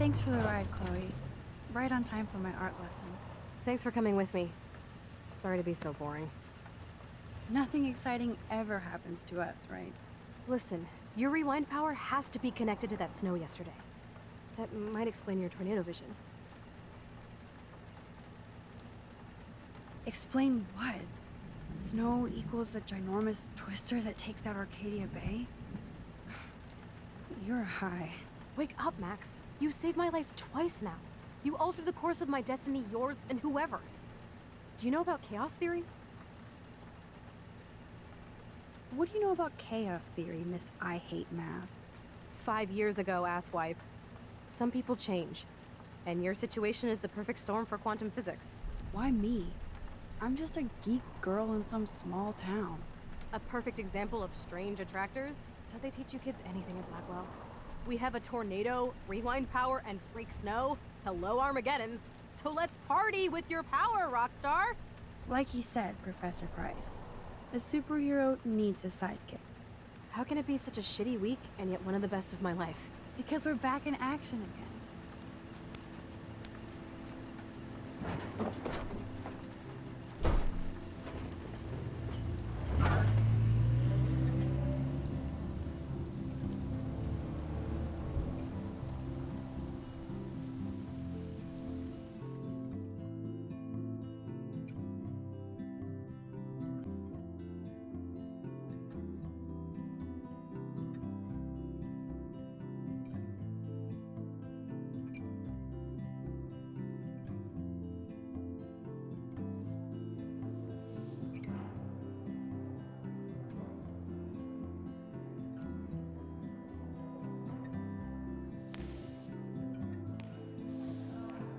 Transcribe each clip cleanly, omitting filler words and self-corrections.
Thanks for the ride, Chloe. Right on time for my art lesson. Thanks for coming with me. Sorry to be so boring. Nothing exciting ever happens to us, right? Listen, your rewind power has to be connected to that snow yesterday. That might explain your tornado vision. Explain what? Snow equals the ginormous twister that takes out Arcadia Bay? You're high. Wake up, Max. You saved my life twice now. You altered the course of my destiny, yours, and whoever. Do you know about chaos theory? What do you know about chaos theory, Miss I Hate Math? 5 years ago, asswipe. Some people change. And your situation is the perfect storm for quantum physics. Why me? I'm just a geek girl in some small town. A perfect example of strange attractors? Don't they teach you kids anything at Blackwell? We have a tornado, rewind power, and freak snow. Hello, Armageddon. So let's party with your power, Rockstar! Like he said, Professor Price, a superhero needs a sidekick. How can it be such a shitty week and yet one of the best of my life? Because we're back in action again.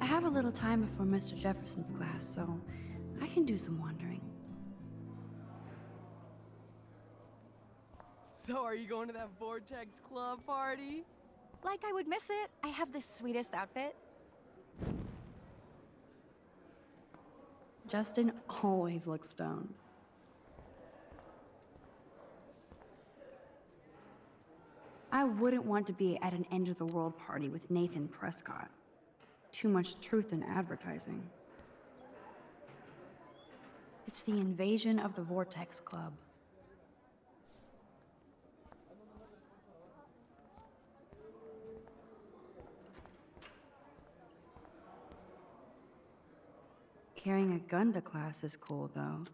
I have a little time before Mr. Jefferson's class, so I can do some wandering. So are you going to that Vortex Club party? Like I would miss it. I have the sweetest outfit. Justin always looks stoned. I wouldn't want to be at an end-of-the-world party with Nathan Prescott. Too much truth in advertising. It's the invasion of the Vortex Club. Carrying a gun to class is cool, though.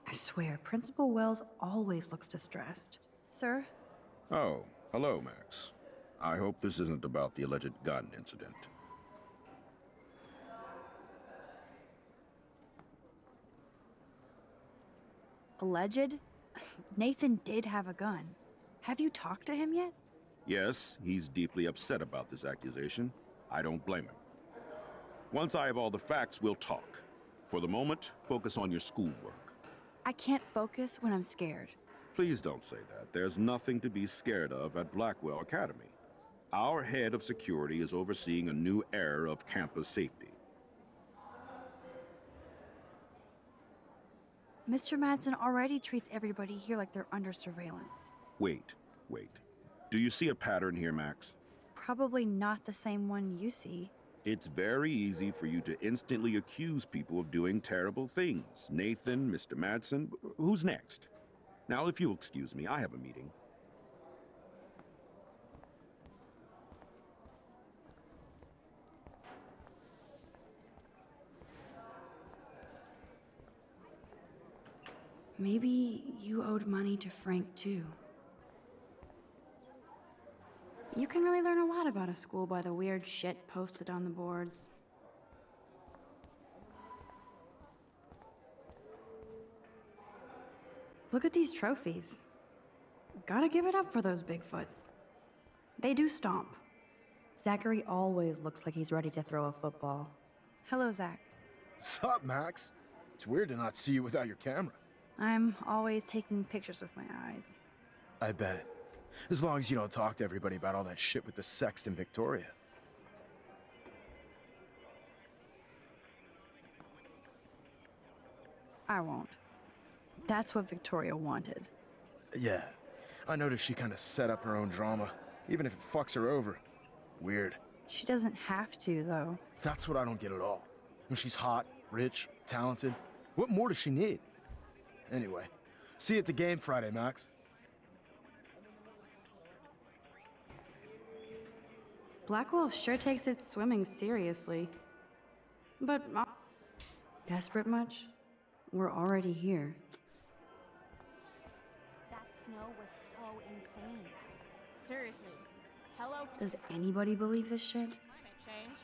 I swear, Principal Wells always looks distressed. Sir? Oh, hello, Max. I hope this isn't about the alleged gun incident. Alleged? Nathan did have a gun. Have you talked to him yet? Yes, he's deeply upset about this accusation. I don't blame him. Once I have all the facts, we'll talk. For the moment, focus on your schoolwork. I can't focus when I'm scared. Please don't say that. There's nothing to be scared of at Blackwell Academy. Our head of security is overseeing a new era of campus safety. Mr. Madsen already treats everybody here like they're under surveillance. Wait. Do you see a pattern here, Max? Probably not the same one you see. It's very easy for you to instantly accuse people of doing terrible things. Nathan, Mr. Madsen, who's next? Now, if you'll excuse me, I have a meeting. Maybe you owed money to Frank, too. You can really learn a lot about a school by the weird shit posted on the boards. Look at these trophies. Gotta give it up for those Bigfoots. They do stomp. Zachary always looks like he's ready to throw a football. Hello, Zach. Sup, Max? It's weird to not see you without your camera. I'm always taking pictures with my eyes. I bet. As long as you don't talk to everybody about all that shit with the sext in Victoria. I won't. That's what Victoria wanted. Yeah, I noticed she kind of set up her own drama, even if it fucks her over. Weird. She doesn't have to, though. That's what I don't get at all. When she's hot, rich, talented, what more does she need? Anyway, see you at the game Friday, Max. Blackwell sure takes its swimming seriously. But, desperate much? We're already here. That snow was so insane. Seriously. Hello. Does anybody believe this shit? Climate change.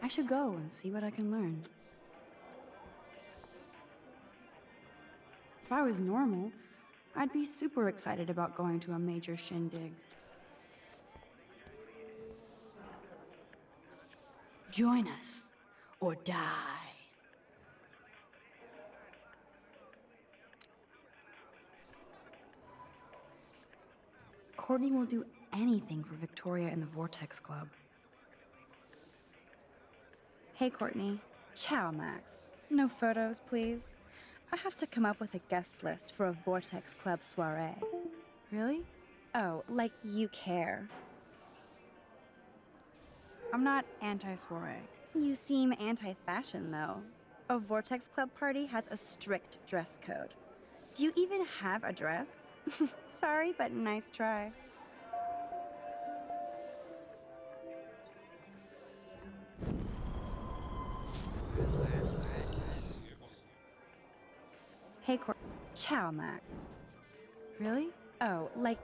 I should go and see what I can learn. If I was normal, I'd be super excited about going to a major shindig. Join us, or die. Courtney will do anything for Victoria and the Vortex Club. Hey, Courtney. Ciao, Max. No photos, please. I have to come up with a guest list for a Vortex Club soiree. Really? Oh, like you care. I'm not anti-soiree. You seem anti-fashion, though. A Vortex Club party has a strict dress code. Do you even have a dress? Sorry, but nice try. Hey, Ciao, Mac. Really? Oh, like...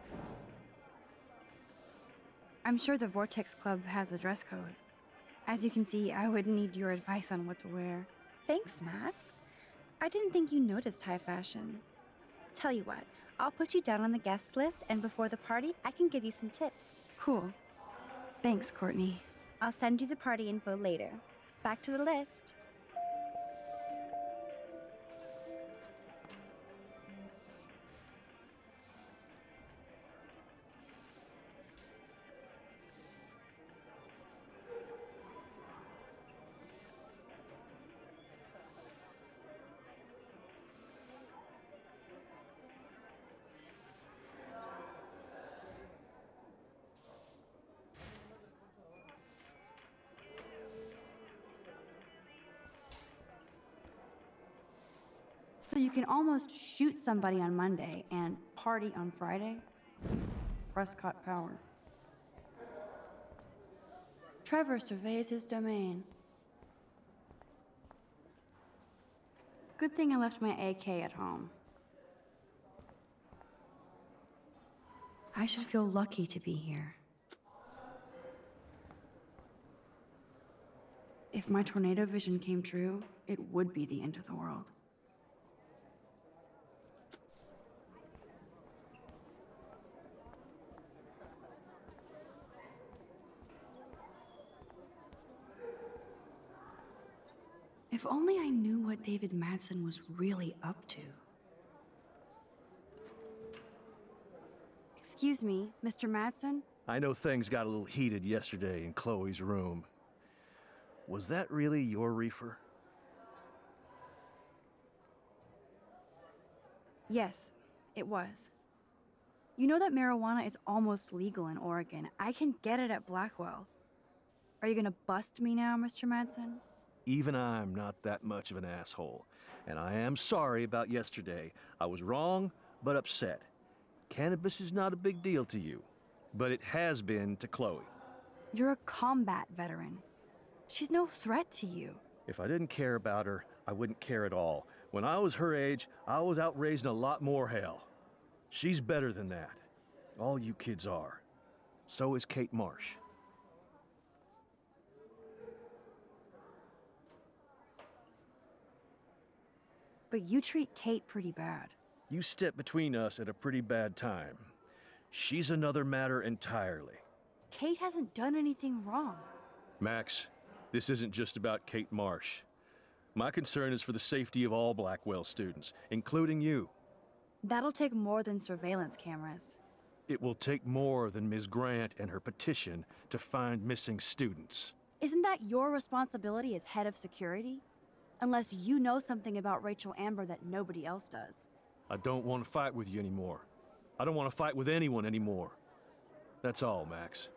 I'm sure the Vortex Club has a dress code. As you can see, I would need your advice on what to wear. Thanks, Mats. I didn't think you noticed high fashion. Tell you what, I'll put you down on the guest list, and before the party, I can give you some tips. Cool. Thanks, Courtney. I'll send you the party info later. Back to the list. So you can almost shoot somebody on Monday and party on Friday? Prescott power. Trevor surveys his domain. Good thing I left my AK at home. I should feel lucky to be here. If my tornado vision came true, it would be the end of the world. If only I knew what David Madsen was really up to. Excuse me, Mr. Madsen? I know things got a little heated yesterday in Chloe's room. Was that really your reefer? Yes, it was. You know that marijuana is almost legal in Oregon. I can get it at Blackwell. Are you gonna bust me now, Mr. Madsen? Even I'm not that much of an asshole. And I am sorry about yesterday. I was wrong, but upset. Cannabis is not a big deal to you, but it has been to Chloe. You're a combat veteran. She's no threat to you. If I didn't care about her, I wouldn't care at all. When I was her age, I was out raising a lot more hell. She's better than that. All you kids are. So is Kate Marsh. But you treat Kate pretty bad. You stepped between us at a pretty bad time. She's another matter entirely. Kate hasn't done anything wrong. Max, This isn't just about Kate Marsh. My concern is for the safety of all Blackwell students, including you. That'll take more than surveillance cameras. It will take more than Ms. Grant and her petition to find missing students. Isn't that your responsibility as head of security? Unless you know something about Rachel Amber that nobody else does. I don't want to fight with you anymore. I don't want to fight with anyone anymore. That's all, Max.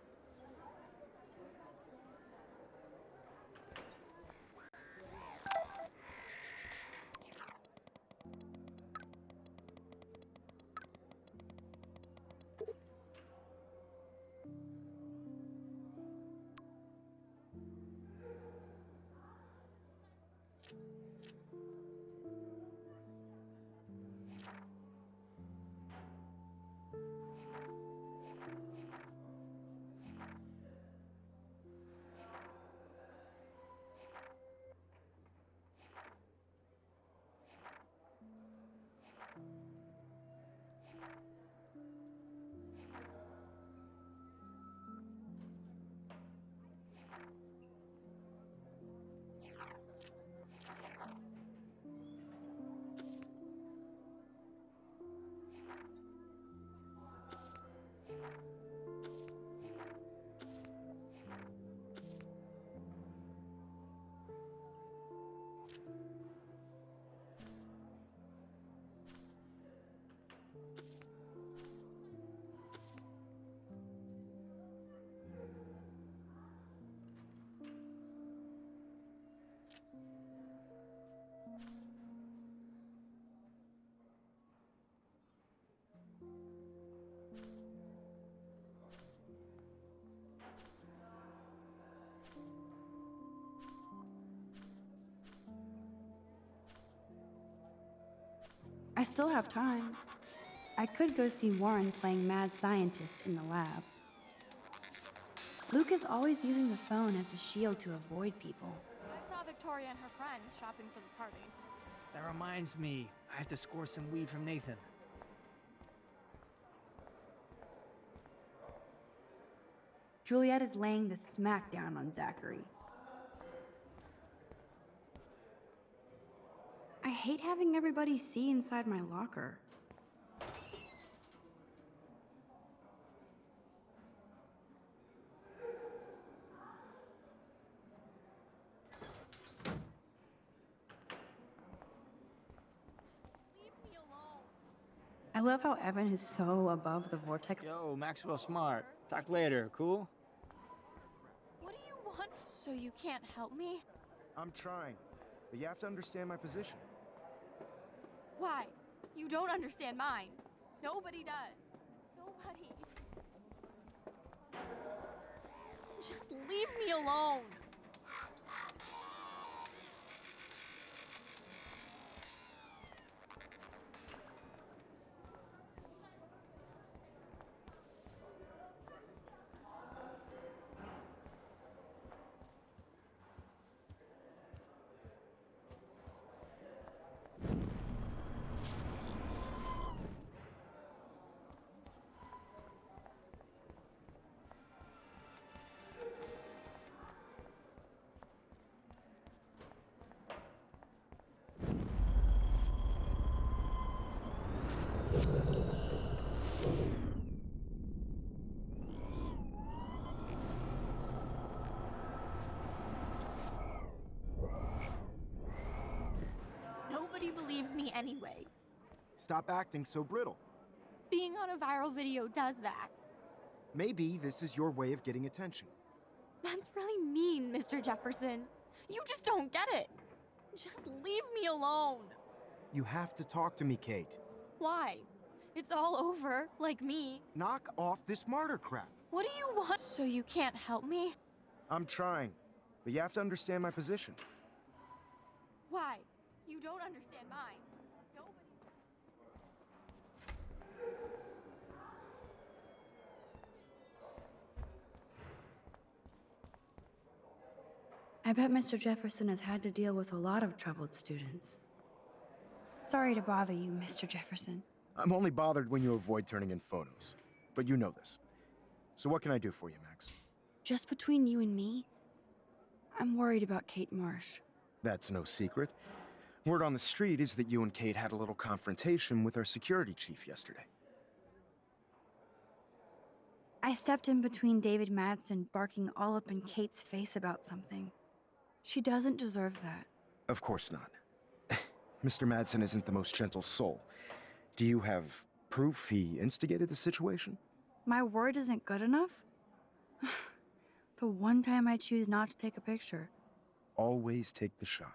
I still have time. I could go see Warren playing mad scientist in the lab. Luke is always using the phone as a shield to avoid people. I saw Victoria and her friends shopping for the party. That reminds me, I have to score some weed from Nathan. Juliet is laying the smackdown on Zachary. I hate having everybody see inside my locker. I love how Evan is so above the vortex. Yo, Maxwell Smart. Talk later, cool? What do you want? So you can't help me? I'm trying, but you have to understand my position. Why? You don't understand mine. Nobody does. Nobody. Just leave me alone. Nobody believes me anyway. Stop acting so brittle. Being on a viral video does that. Maybe this is your way of getting attention. That's really mean, Mr. Jefferson. You just don't get it. Just leave me alone. You have to talk to me, Kate. Why? It's all over, like me. Knock off this martyr crap. What do you want? So you can't help me? I'm trying, but you have to understand my position. Why? You don't understand mine. Nobody. I bet Mr. Jefferson has had to deal with a lot of troubled students. Sorry to bother you, Mr. Jefferson. I'm only bothered when you avoid turning in photos. But you know this. So what can I do for you, Max? Just between you and me, I'm worried about Kate Marsh. That's no secret. Word on the street is that you and Kate had a little confrontation with our security chief yesterday. I stepped in between David Madsen barking all up in Kate's face about something. She doesn't deserve that. Of course not. Mr. Madsen isn't the most gentle soul. Do you have proof he instigated the situation? My word isn't good enough? The one time I choose not to take a picture. Always take the shot.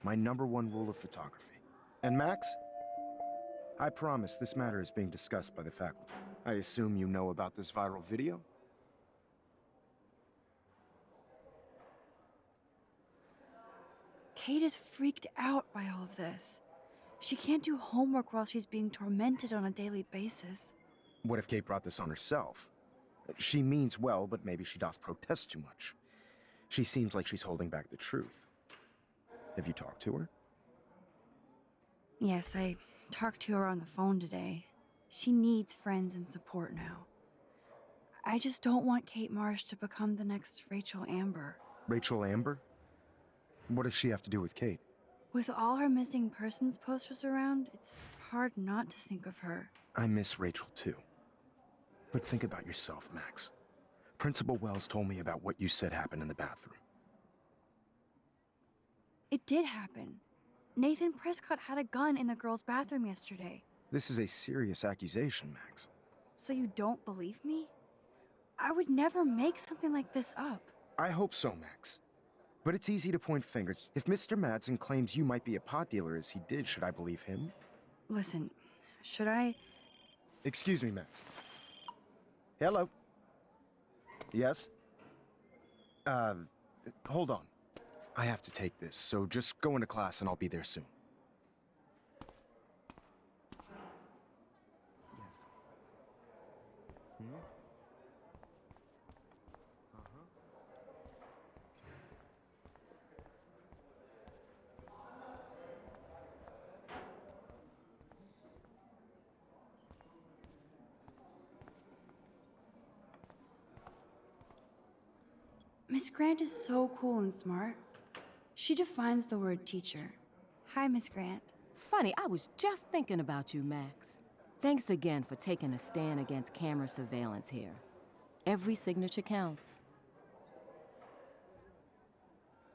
My #1 rule of photography. And Max? I promise this matter is being discussed by the faculty. I assume you know about this viral video? Kate is freaked out by all of this. She can't do homework while she's being tormented on a daily basis. What if Kate brought this on herself? She means well, but maybe she doth protest too much. She seems like she's holding back the truth. Have you talked to her? Yes, I talked to her on the phone today. She needs friends and support now. I just don't want Kate Marsh to become the next Rachel Amber. Rachel Amber? What does she have to do with Kate? With all her missing persons posters around, it's hard not to think of her. I miss Rachel too. But think about yourself, Max. Principal Wells told me about what you said happened in the bathroom. It did happen. Nathan Prescott had a gun in the girls' bathroom yesterday. This is a serious accusation, Max. So you don't believe me? I would never make something like this up. I hope so, Max. But it's easy to point fingers. If Mr. Madsen claims you might be a pot dealer as he did, should I believe him? Listen, should I... Excuse me, Max. Hello? Yes? Hold on. I have to take this, so just go into class and I'll be there soon. Yes. Miss Grant is so cool and smart. She defines the word teacher. Hi, Miss Grant. Funny, I was just thinking about you, Max. Thanks again for taking a stand against camera surveillance here. Every signature counts.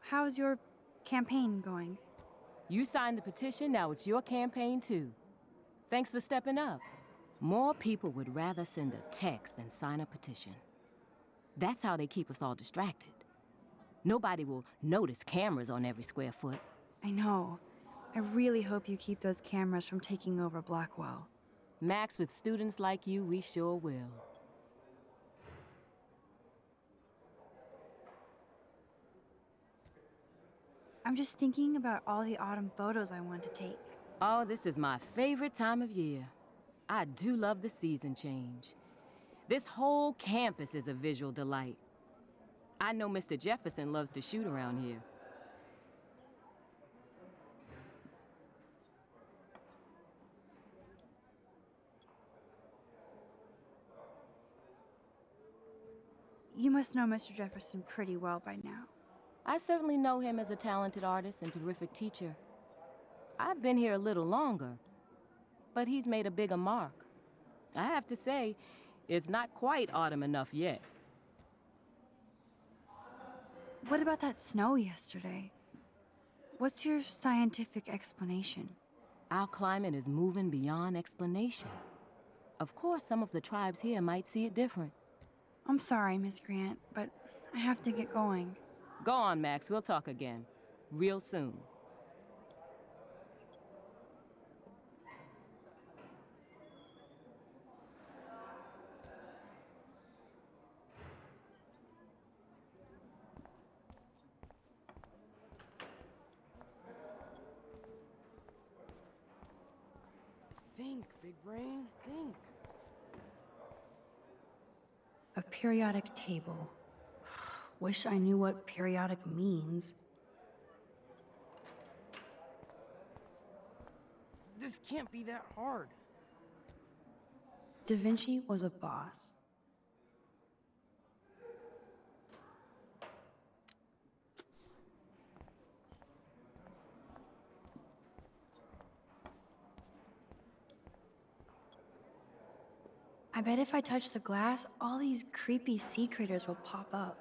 How's your campaign going? You signed the petition, now it's your campaign too. Thanks for stepping up. More people would rather send a text than sign a petition. That's how they keep us all distracted. Nobody will notice cameras on every square foot. I know. I really hope you keep those cameras from taking over Blackwell. Max, with students like you, we sure will. I'm just thinking about all the autumn photos I want to take. Oh, this is my favorite time of year. I do love the season change. This whole campus is a visual delight. I know Mr. Jefferson loves to shoot around here. You must know Mr. Jefferson pretty well by now. I certainly know him as a talented artist and terrific teacher. I've been here a little longer, but he's made a bigger mark. I have to say, it's not quite autumn enough yet. What about that snow yesterday? What's your scientific explanation? Our climate is moving beyond explanation. Of course, some of the tribes here might see it different. I'm sorry, Miss Grant, but I have to get going. Go on, Max. We'll talk again. Real soon. Think, big brain, think. A periodic table. Wish I knew what periodic means. This can't be that hard. Da Vinci was a boss. I bet if I touch the glass, all these creepy sea critters will pop up.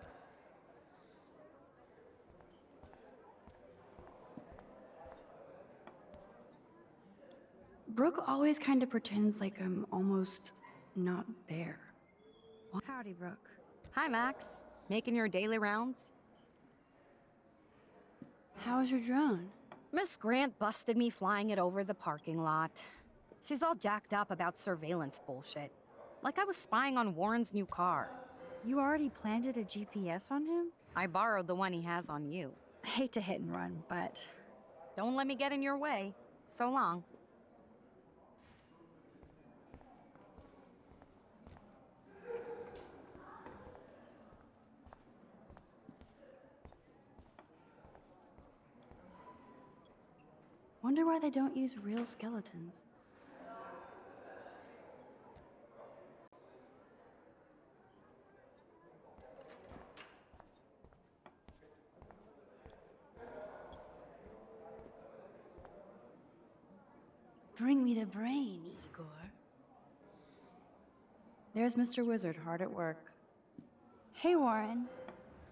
Brooke always kind of pretends like I'm almost not there. Howdy, Brooke. Hi, Max. Making your daily rounds? How was your drone? Miss Grant busted me flying it over the parking lot. She's all jacked up about surveillance bullshit. Like I was spying on Warren's new car. You already planted a GPS on him? I borrowed the one he has on you. I hate to hit and run, but... Don't let me get in your way. So long. Wonder why they don't use real skeletons. Bring me the brain, Igor. There's Mr. Wizard hard at work. Hey, Warren.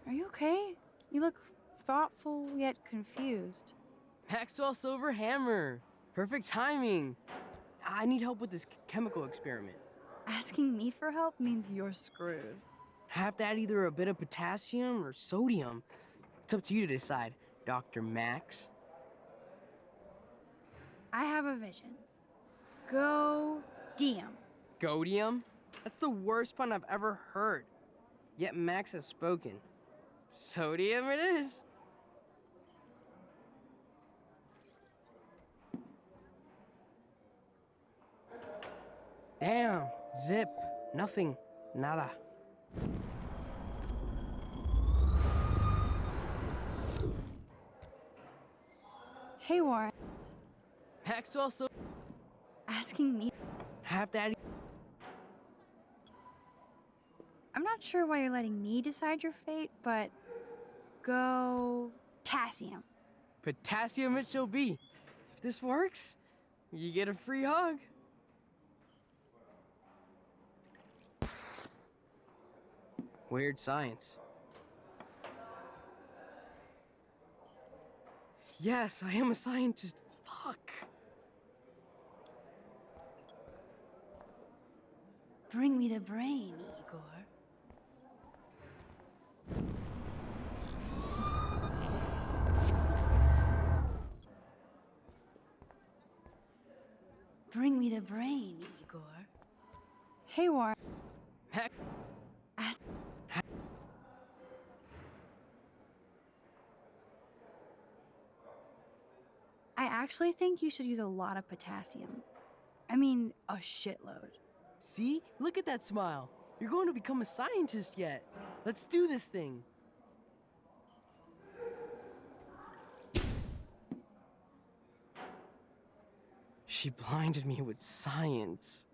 Are you okay? You look thoughtful yet confused. Maxwell Silver Hammer. Perfect timing. I need help with this chemical experiment. Asking me for help means you're screwed. I have to add either a bit of potassium or sodium. It's up to you to decide, Dr. Max. I have a vision. Go DM. Godium? That's the worst pun I've ever heard. Yet Max has spoken. Sodium it is. Damn, zip, nothing, nada. Hey, Warren. Maxwell so Asking me. have to add I'm not sure why you're letting me decide your fate, but go potassium. potassium it shall be. If this works, you get a free hug. Weird science. Yes, I am a scientist. Fuck. Bring me the brain, Igor. Bring me the brain, Igor. Hey, Warren. Heck. I actually think you should use a lot of potassium. I mean, a shitload. See? Look at that smile. You're going to become a scientist yet. Let's do this thing. She blinded me with science.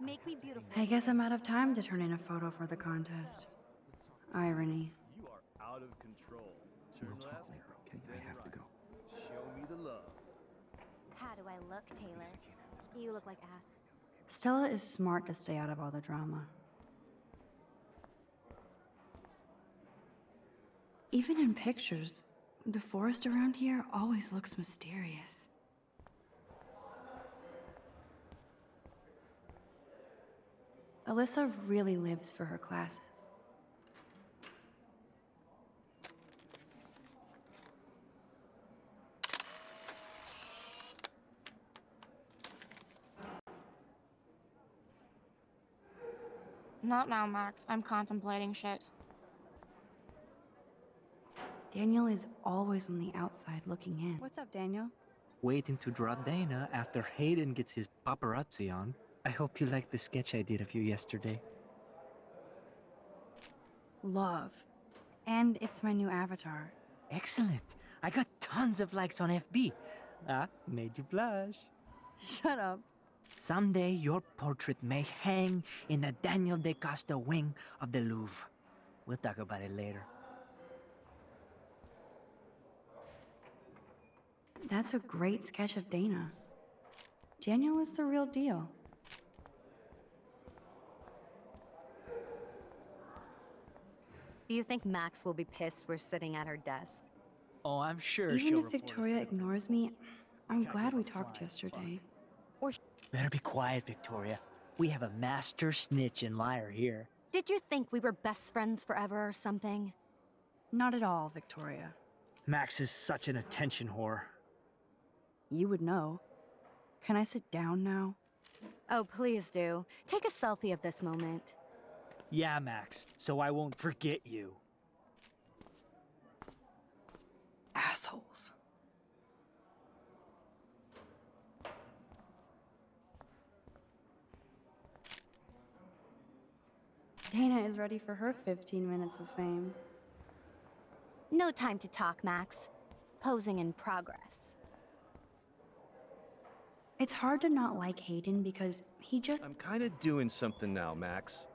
Make me beautiful. I guess I'm out of time to turn in a photo for the contest. Irony. You are out of control. We'll Turn talk left, later, okay? then I have to right. go. Show me the love. How do I look, Taylor? You look like ass. Stella is smart to stay out of all the drama. Even in pictures, the forest around here always looks mysterious. Alyssa really lives for her classes. Not now, Max. I'm contemplating shit. Daniel is always on the outside looking in. What's up, Daniel? Waiting to draw Dana after Hayden gets his paparazzi on. I hope you liked the sketch I did of you yesterday. Love. And it's my new avatar. Excellent. I got tons of likes on FB. Ah, made you blush. Shut up. Someday your portrait may hang in the Daniel de Costa wing of the Louvre. We'll talk about it later. That's a great sketch of Dana. Daniel is the real deal. Do you think Max will be pissed we're sitting at her desk? Oh, I'm sure Even she'll if report us Victoria evidence. ignores me, I'm Can't glad give we a talked flying yesterday. Better be quiet, Victoria. We have a master snitch and liar here. Did you think we were best friends forever or something? Not at all, Victoria. Max is such an attention whore. You would know. Can I sit down now? Oh, please do. Take a selfie of this moment. Yeah, Max, so I won't forget you. Assholes. Dana is ready for her 15 minutes of fame. No time to talk, Max. Posing in progress. It's hard to not like Hayden because he just... I'm kind of doing something now, Max.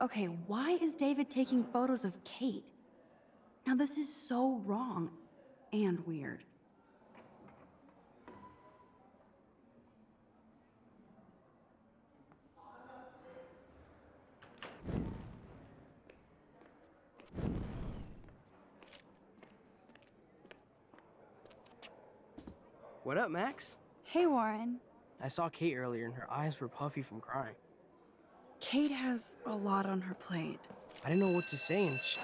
Okay, why is David taking photos of Kate? Now this is so wrong and weird. What up, Max? Hey, Warren. I saw Kate earlier and her eyes were puffy from crying. Kate has a lot on her plate. I didn't know what to say and she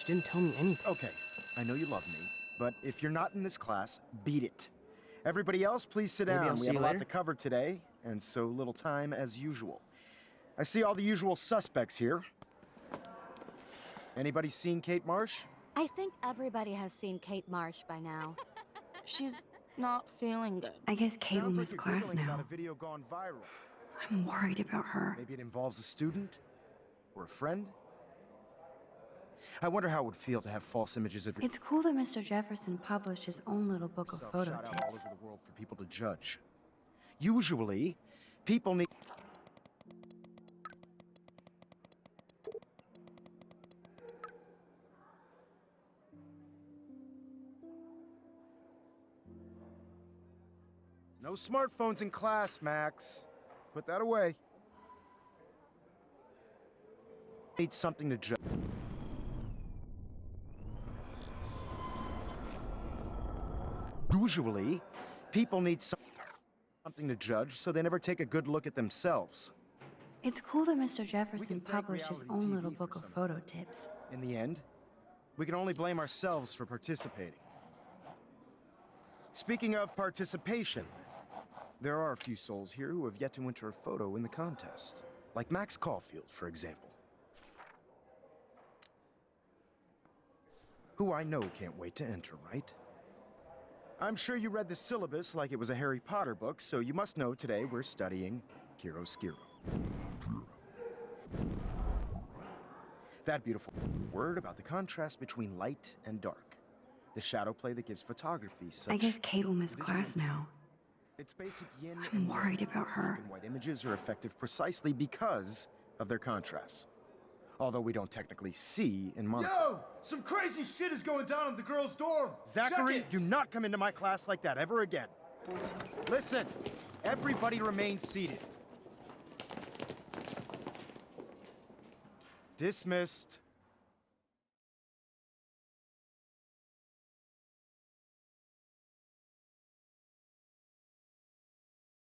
didn't tell me anything. Okay, I know you love me, but if you're not in this class, beat it. Everybody else, please sit Maybe down. I'll We see have a you lot later. to cover today, and so little time as usual. I see all the usual suspects here. Anybody seen Kate Marsh? I think everybody has seen Kate Marsh by now. She's not feeling good. I guess Kate will Sounds like miss you're class Googling about now. a video gone viral. I'm worried about her. Maybe it involves a student? Or a friend? I wonder how it would feel to have false images of your It's cool that Mr. Jefferson published his own little book of self photo shot out all tips. over the world for people to judge. Usually, people need... No smartphones in class, Max. Put that away. Need something to judge. Usually, people need something to judge, so they never take a good look at themselves. It's cool that Mr. Jefferson can thank published his reality own TV little for book of some of photo tips. In the end, we can only blame ourselves for participating. Speaking of participation, there are a few souls here who have yet to enter a photo in the contest. Like Max Caulfield, for example. Who I know can't wait to enter, right? I'm sure you read the syllabus like it was a Harry Potter book, so you must know today we're studying chiaroscuro. That beautiful word about the contrast between light and dark. The shadow play that gives photography such... I guess Kate will miss class now. It's basic yin I'm and worried yang. about her. Black and white images are effective precisely because of their contrast. Although we don't technically see in monocle. Yo! Some crazy shit is going down in the girls' dorm! Zachary, Check it! do not come into my class like that ever again. Listen, everybody remain seated. Dismissed.